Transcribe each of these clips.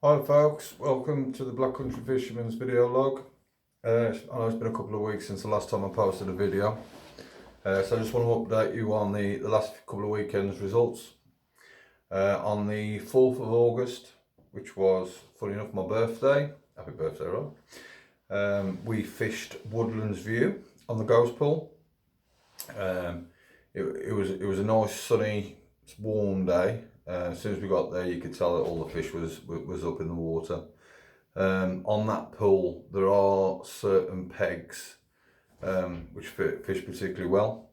Hi folks, welcome to the Black Country Fisherman's video log. I know it's been a couple of weeks since the last time I posted a video, so I just want to update you on the last couple of weekends results. On the 4th of August, which was, funny enough, my birthday, happy birthday Rob, we fished Woodlands View on the Ghost Pool. It was a nice sunny warm day. As soon as we got there, you could tell that all the fish was up in the water. On that pool, there are certain pegs which fish particularly well.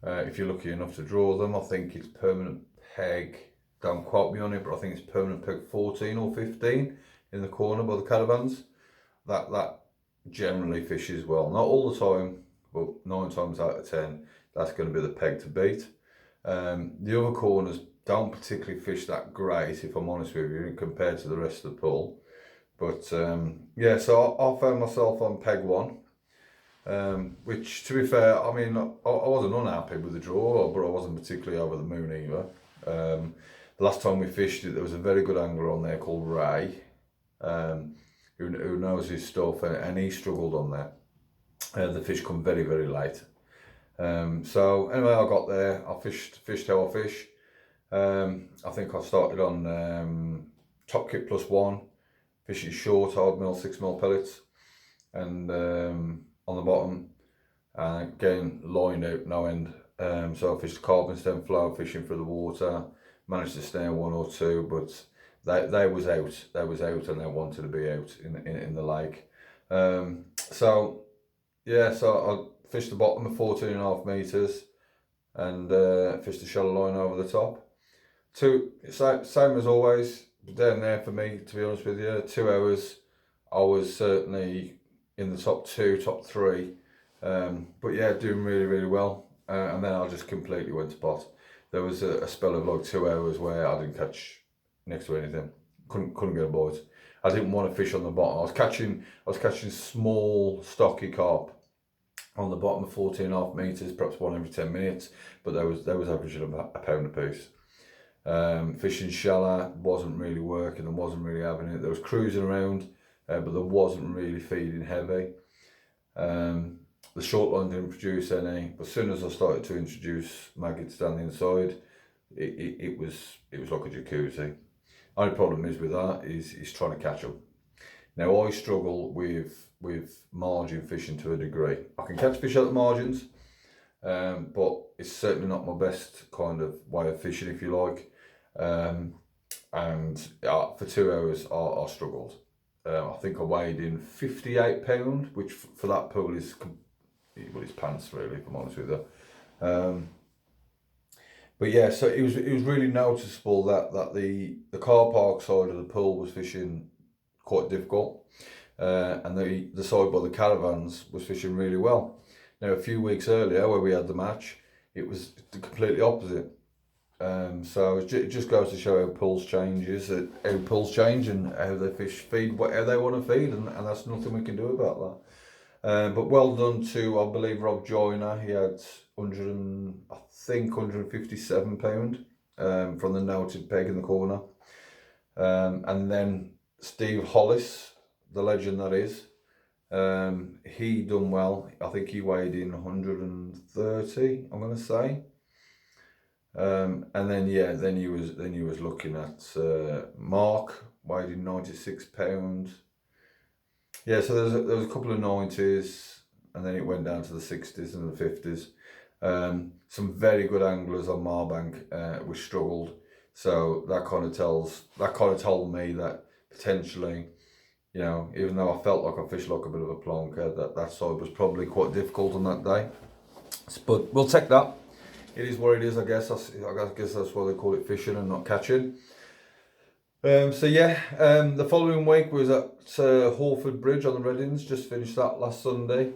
If you're lucky enough to draw them, I think it's permanent peg, don't quote me on it, but I think it's permanent peg 14 or 15 in the corner by the caravans. That generally fishes well. Not all the time, but 9 times out of 10, that's going to be the peg to beat. The other corners don't particularly fish that great, if I'm honest with you, compared to the rest of the pool. But yeah, so I found myself on peg 1, which, to be fair, I mean, I wasn't unhappy with the draw, but I wasn't particularly over the moon either. The last time we fished it, there was a very good angler on there called Ray, who knows his stuff, and he struggled on there. The fish come very, very late. So anyway, I got there, I fished how I fish. I think I started on top kit +1, fishing short, hard mill, 6mm pellets, and on the bottom, again, lined out no end. So I fished carbon stem flow, fishing through the water, managed to snare 1 or 2, but they was out and they wanted to be out in the lake. So yeah, so I fished the bottom of 14.5 metres and fished a shallow line over the top. Same as always, down there for me, to be honest with you. 2 hours, I was certainly in the top 2, top 3. But yeah, doing really, really well. And then I just completely went to pot. There was a spell of like 2 hours where I didn't catch next to anything. Couldn't get a bite. I didn't want to fish on the bottom. I was catching small, stocky carp on the bottom of 14.5 metres, perhaps 1 every 10 minutes. But they was averaging about £1 a piece. Fishing shallow wasn't really working and wasn't really having it. There was cruising around, but there wasn't really feeding heavy. The short line didn't produce any, but as soon as I started to introduce maggots down the inside, it was like a jacuzzi. Only problem is with that is trying to catch them. Now I struggle with margin fishing to a degree. I can catch fish at the margins, but it's certainly not my best kind of way of fishing, if you like. And for 2 hours I struggled. I think I weighed in £58, which for that pool is, well, it's pants really, if I'm honest with you. But yeah, so it was really noticeable that the car park side of the pool was fishing quite difficult, and the side by the caravans was fishing really well. Now, a few weeks earlier, where we had the match, it was completely opposite. So it just goes to show how pools change, and how they feed how they want to feed, and that's nothing we can do about that. But well done to, I believe, Rob Joyner. He had 157 £157 from the noted peg in the corner. And then Steve Hollis, the legend that is, he done well. I think he weighed in 130, I'm going to say. And then then he was looking at Mark, weighed in £96. Yeah, so there was a couple of 90s, and then it went down to the 60s and the 50s. Some very good anglers on Marbank which struggled. So that kind of told me that potentially, you know, even though I felt like I fished like a bit of a plonker, that side was probably quite difficult on that day. But we'll take that. It is what it is, I guess. I guess that's why they call it fishing and not catching. So yeah, the following week was at Hawford Bridge on the Reddings. Just finished that last Sunday.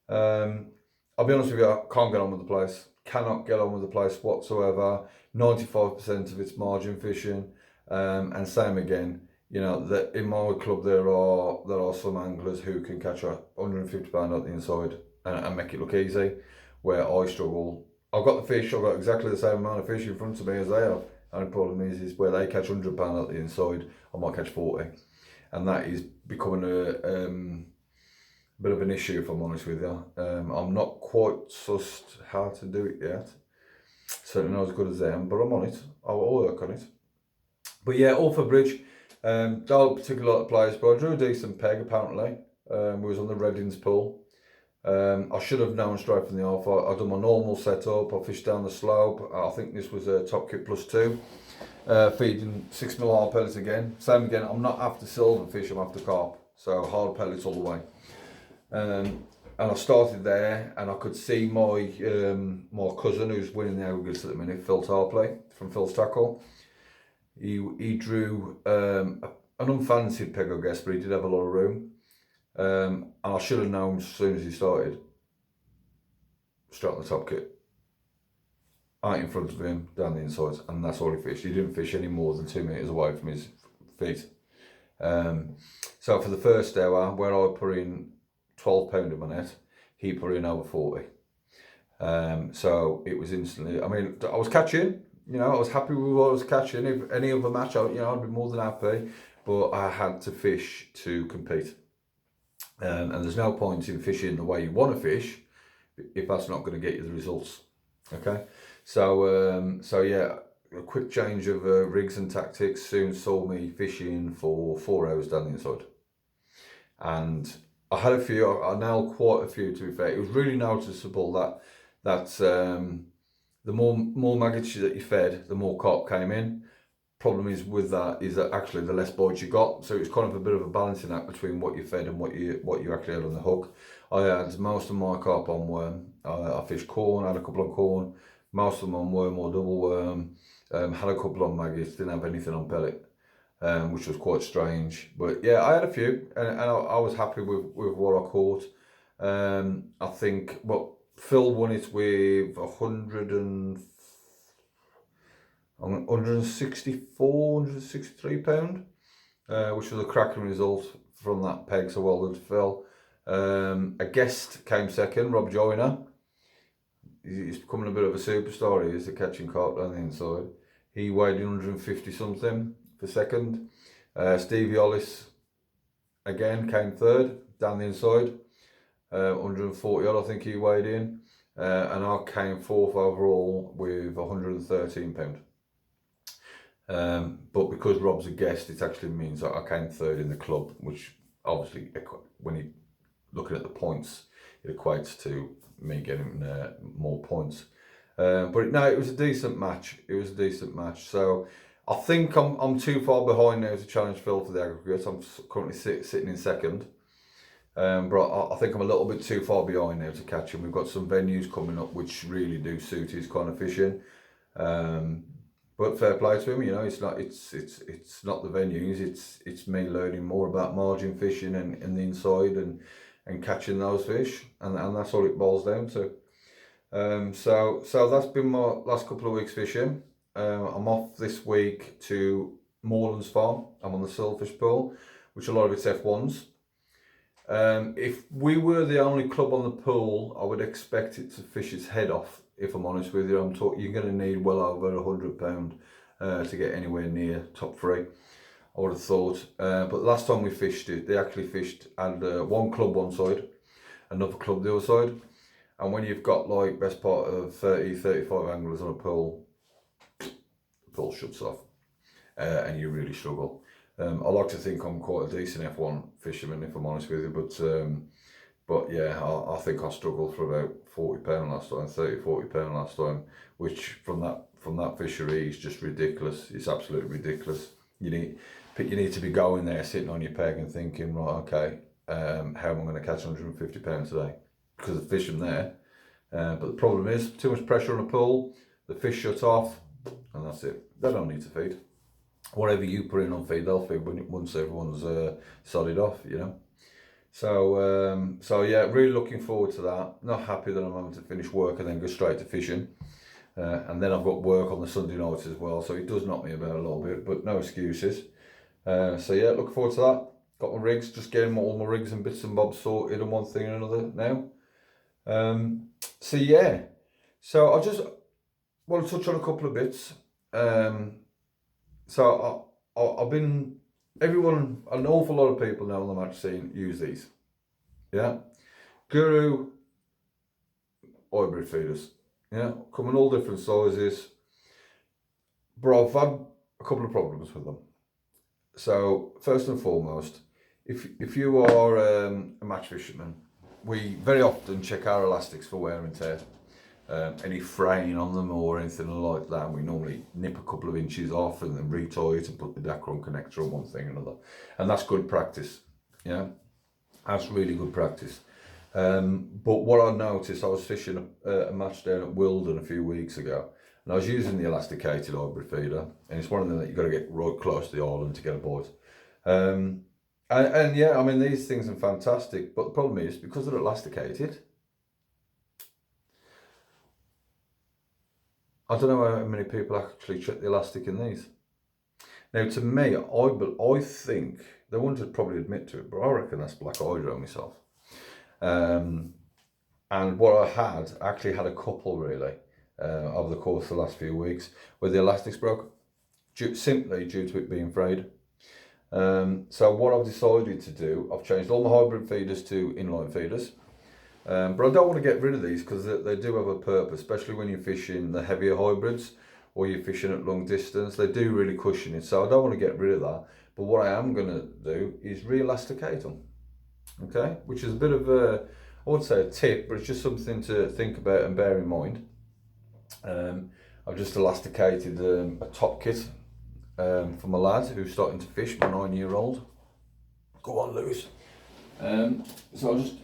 I'll be honest with you, I can't get on with the place. Cannot get on with the place whatsoever. 95% of it's margin fishing, and same again. You know, that in my club there are some anglers who can catch £150 at the inside and make it look easy, where I struggle. I've got the fish, I've got exactly the same amount of fish in front of me as they have, And the problem is where they catch £100 at the inside, I might catch 40, and that is becoming a bit of an issue, if I'm honest with you. I'm not quite sussed how to do it yet. Certainly not as good as them, but I'm on it. I'll work on it. But yeah, Hawford Bridge. Don't particularly like the players, but I drew a decent peg apparently. We was on the Reddings pool. I should have known straight from the off. I done my normal setup. I fished down the slope. I think this was a top kit +2. Feeding 6mm hard pellets again. Same again. I'm not after silverfish. I'm after carp. So hard pellets all the way. And I started there, and I could see my my cousin, who's winning the aggregates at the minute, Phil Tarpley from Phil's Tackle. He drew an unfancied peg, I guess, but he did have a lot of room. And I should have known as soon as he started. Straight on the top kit. Out in front of him, down the insides, and that's all he fished. He didn't fish any more than 2 meters away from his feet. So for the first hour, where I put in £12 in my net, he put in over 40. So it was instantly, I mean, I was catching, you know, I was happy with what I was catching. If any other match, I'd be more than happy, but I had to fish to compete. And there's no point in fishing the way you want to fish if that's not going to get you the results. Okay, so yeah, a quick change of rigs and tactics soon saw me fishing for 4 hours down the inside, and I had a few. I nailed quite a few, to be fair. It was really noticeable that the more maggots that you fed, the more carp came in. Problem is with that is that actually the less bites you got, so it's kind of a bit of a balancing act between what you fed and what you actually had on the hook. I had most of my carp on worm. I fished corn, had a couple on corn, most of them on worm or double worm. Had a couple on maggots, didn't have anything on pellet, which was quite strange. But yeah, I had a few, and I was happy with what I caught. I think, well, Phil won it with 164, 163 pound, which was a cracking result from that peg, so well done to Phil. A guest came second, Rob Joyner. He's becoming a bit of a superstar. He is a catching carp down the inside. He weighed in 150 something for second. Stevie Hollis again came third down the inside. 140 odd I think he weighed in. And I came fourth overall with 113 pound. But because Rob's a guest, it actually means that I came third in the club, which obviously, when you looking at the points, it equates to me getting more points. But no, it was a decent match. So I think I'm too far behind now to challenge Phil for the aggregates. I'm currently sitting in second. But I think I'm a little bit too far behind now to catch him. We've got some venues coming up which really do suit his kind of fishing. But fair play to him, you know, it's not the venues, it's me learning more about margin fishing and the inside and catching those fish, and that's all it boils down to. So that's been my last couple of weeks fishing. I'm off this week to Woodlands farm. I'm on the silverfish pool, which a lot of it's F1s. If we were the only club on the pool, I would expect it to fish its head off, if I'm honest with you. You're going to need well over £100 to get anywhere near top 3, I would have thought. But the last time we fished it, they actually fished and one club one side, another club the other side. And when you've got like best part of 30-35 anglers on a pool, the pool shuts off and you really struggle. I like to think I'm quite a decent F1 fisherman, if I'm honest with you, but yeah, I think I struggled for about £40 last time, £30-40 last time, which from that fishery is just ridiculous. It's absolutely ridiculous. You need to be going there, sitting on your peg and thinking, right, okay, how am I going to catch £150 today? Because the fish from there. But the problem is too much pressure on a pool, the fish shut off, and that's it. They don't need to feed. Whatever you put in on feed, they'll feed once everyone's sodded off, you know. So yeah, really looking forward to that. Not happy that I'm having to finish work and then go straight to fishing. And then I've got work on the Sunday nights as well, so it does knock me about a little bit, but no excuses. So yeah, looking forward to that. Got my rigs, just getting all my rigs and bits and bobs sorted and one thing and another now. So yeah, so I just want to touch on a couple of bits. So I've been, everyone, an awful lot of people now on the match scene use these. Yeah. Guru hybrid feeders. Yeah. Come in all different sizes. But I've had a couple of problems with them. So first and foremost, if you are a match fisherman, we very often check our elastics for wear and tear. Any fraying on them or anything like that, and we normally nip a couple of inches off and then retie it and put the Dacron connector on one thing or another, and that's good practice. Yeah, that's really good practice. But what I noticed, I was fishing a match down at Woodlands a few weeks ago, and I was using the elasticated hybrid feeder, and it's one of them that you've got to get right close to the island to get a bite. And yeah, I mean, these things are fantastic, but the problem is, because they're elasticated, I don't know how many people actually check the elastic in these. Now, to me, I think, they wouldn't probably admit to it, but I reckon that's black hydro myself. And what I actually had a couple really over the course of the last few weeks where the elastics broke, simply due to it being frayed. So what I've decided to do, I've changed all my hybrid feeders to inline feeders. But I don't want to get rid of these because they do have a purpose, especially when you're fishing the heavier hybrids or you're fishing at long distance. They do really cushion it, so I don't want to get rid of that. But what I am going to do is re-elasticate them, okay? Which is a bit of a, I wouldn't say a tip, but it's just something to think about and bear in mind. I've just elasticated a top kit for my lad who's starting to fish, my 9-year-old. Go on, Lewis. So I'll just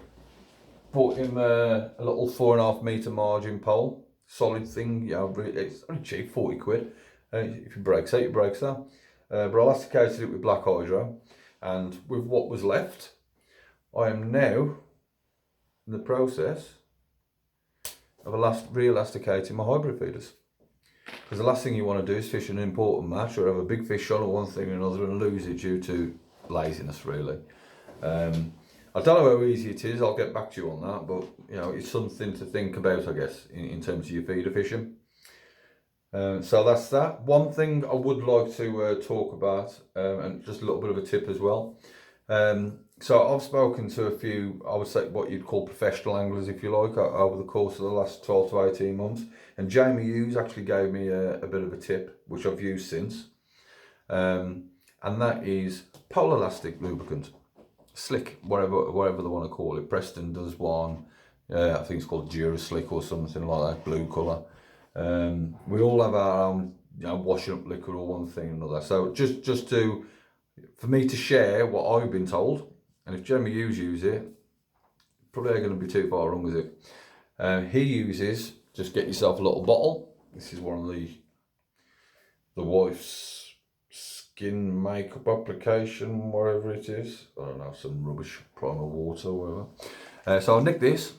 bought him a little 4.5 metre margin pole, solid thing. Yeah, it's only cheap, 40 quid. If it breaks out, it breaks out. But I elasticated it with black hydro, and with what was left, I am now in the process of re-elasticating my hybrid feeders. Because the last thing you want to do is fish an important match or have a big fish on or one thing or another and lose it due to laziness, really. I don't know how easy it is, I'll get back to you on that, but you know, it's something to think about, I guess, in terms of your feeder fishing. So that's that. One thing I would like to talk about, and just a little bit of a tip as well. So I've spoken to a few, I would say what you'd call professional anglers, if you like, over the course of the last 12 to 18 months. And Jamie Hughes actually gave me a bit of a tip, which I've used since. And that is pole elastic lubricant. Slick, whatever they want to call it. Preston does one, I think it's called Duraslick or something like that, blue colour. We all have our own, you know, washing up liquid or one thing or another. So just for me to share what I've been told, and if Jamie Hughes uses it, probably ain't going to be too far wrong, is it? He uses, just get yourself a little bottle. This is one of the wife's skin makeup application, whatever it is. I don't know, some rubbish primer water or whatever. So I'll nick this.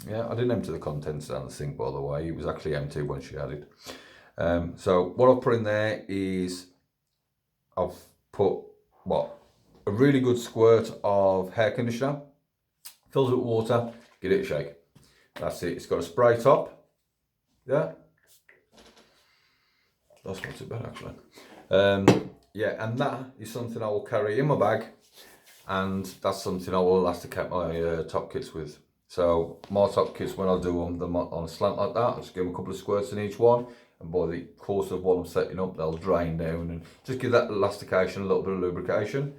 Yeah, I didn't empty the contents down the sink, by the way. It was actually empty when she had it. So what I've put in there is, I've put, a really good squirt of hair conditioner, fills it with water, give it a shake. That's it. It's got a spray top. Yeah. That's not too bad, actually. Yeah, and that is something I will carry in my bag, and that's something I will elasticate my top kits with. So my top kits, when I do them, they're on a slant like that. I just give them a couple of squirts in each one, and by the course of what I'm setting up, they'll drain down and just give that elastication, a little bit of lubrication.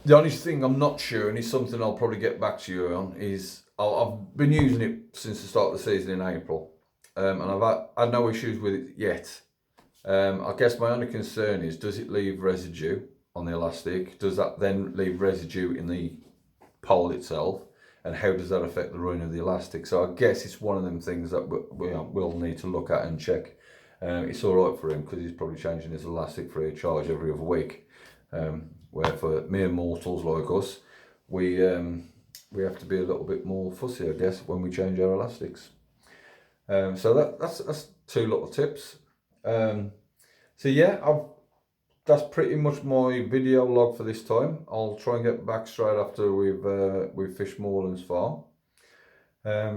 The only thing I'm not sure, and it's something I'll probably get back to you on, is I've been using it since the start of the season in April, and I've had no issues with it yet. I guess my only concern is, does it leave residue on the elastic? Does that then leave residue in the pole itself? And how does that affect the running of the elastic? So I guess it's one of them things that we'll need to look at and check. It's all right for him because he's probably changing his elastic free of charge every other week. Where for mere mortals like us, we have to be a little bit more fussy, I guess, when we change our elastics. So that's two little tips. So yeah, that's pretty much my video log for this time. I'll try and get back straight after we've fished Woodlands farm.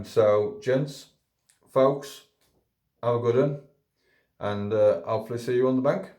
So gents, folks, have a good one, and hopefully see you on the bank.